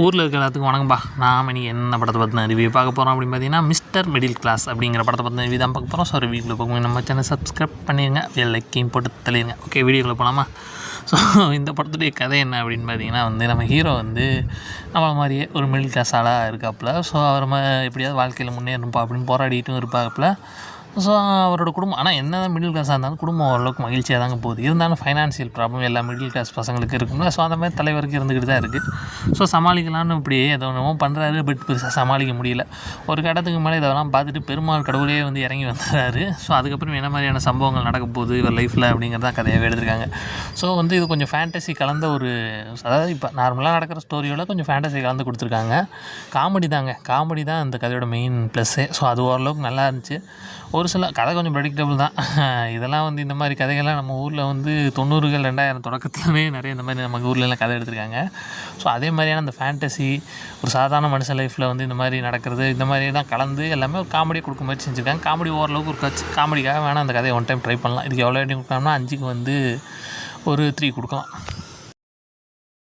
ஊரில் இருக்கிற எல்லாத்துக்கும் வணக்கம்பா. நாம் இன்றைக்கி என்ன படத்தை பற்றின ரிவ்யூ பார்க்க போகிறோம் அப்படின்னு பார்த்தீங்கன்னா, மிஸ்டர் மிடில் கிளாஸ் அப்படிங்கிற படத்தை பற்றின ரிவ்யூ தான் பார்க்க போகிறோம். ஸோ ரிவ்யூக்குள்ளே போகும் நம்ம சேனல் சப்ஸ்கிரைப் பண்ணிடுங்க, லைக்கையும் போட்டு தள்ளிடுங்க. ஓகே, வீடியோக்குள்ளே போகலாமா? ஸோ இந்த படத்துடைய கதை என்ன அப்படின்னு பார்த்தீங்கன்னா நம்ம ஹீரோ நம்மளை மாதிரியே ஒரு மிடில் கிளாஸ் ஆளாக இருக்காப்புல. ஸோ அவர் எப்படியாவது வாழ்க்கையில் முன்னேறணும்ப்பா அப்படின்னு போராடிட்டும் இருப்பாப்புல. ஸோ அவரோட குடும்பம் ஆனால் என்ன தான் மிடில் கிளாஸாக இருந்தாலும் குடும்பம் ஓரளவுக்கு மகிழ்ச்சியாக தாங்க போகுது. இருந்தாலும் ஃபைனான்சியல் ப்ராப்ளம் எல்லா மிடில் கிளாஸ் பசங்களுக்கு இருக்கும்ல. ஸோ அந்த மாதிரி தலைவருக்கு இருந்துக்கிட்டு தான் இருக்குது. ஸோ சமாளிக்கலான்னு இப்படி ஏதோ ஒன்றுமோ பண்ணுறாரு, பட் பெருசாக சமாளிக்க முடியல. ஒரு கடத்துக்கு மேலே இதெல்லாம் பார்த்துட்டு பெருமாள் கடவுளே இறங்கி வந்துடுறாரு. ஸோ அதுக்கப்புறம் என்ன மாதிரியான சம்பவங்கள் நடக்க போகுது இவர் லைஃப்பில் அப்படிங்கிறதான் கதையாகவே எடுத்திருக்காங்க. ஸோ இது கொஞ்சம் ஃபேண்டசி கலந்த அதாவது இப்போ நார்மலாக நடக்கிற ஸ்டோரியோட கொஞ்சம் ஃபேண்டசி கலந்து கொடுத்துருக்காங்க. காமெடி தான் இந்த கதையோட மெயின் ப்ளஸ்ஸே. ஸோ அது ஓரளவுக்கு நல்லா இருந்துச்சு. ஒரு சில கதை கொஞ்சம் ப்ரெடிக்டபுள் தான். இதெல்லாம் இந்த மாதிரி கதைகள்லாம் நம்ம ஊரில் 90கள் 2000 தொடக்கத்துலவே நிறைய இந்த மாதிரி நம்ம ஊர்லலாம் கதை எடுத்திருக்காங்க. ஸோ அதே மாதிரியான அந்த ஃபேண்டசி ஒரு சாதாரண மனுஷன் லைஃப்பில் இந்த மாதிரி நடக்கிறது, இந்த மாதிரி தான் கலந்து எல்லாமே ஒரு காமெடியாக கொடுக்க மாதிரி செஞ்சுருக்காங்க. காமெடி ஓரளவுக்கு ஒரு காமெடிக்காக வேணால் அந்த கதையை ஒன் டைம் ட்ரை பண்ணலாம். இதுக்கு எவ்வளோ ரேட்டிங் கொடுக்கலாம்னா 5க்கு ஒரு 3 கொடுக்கலாம்.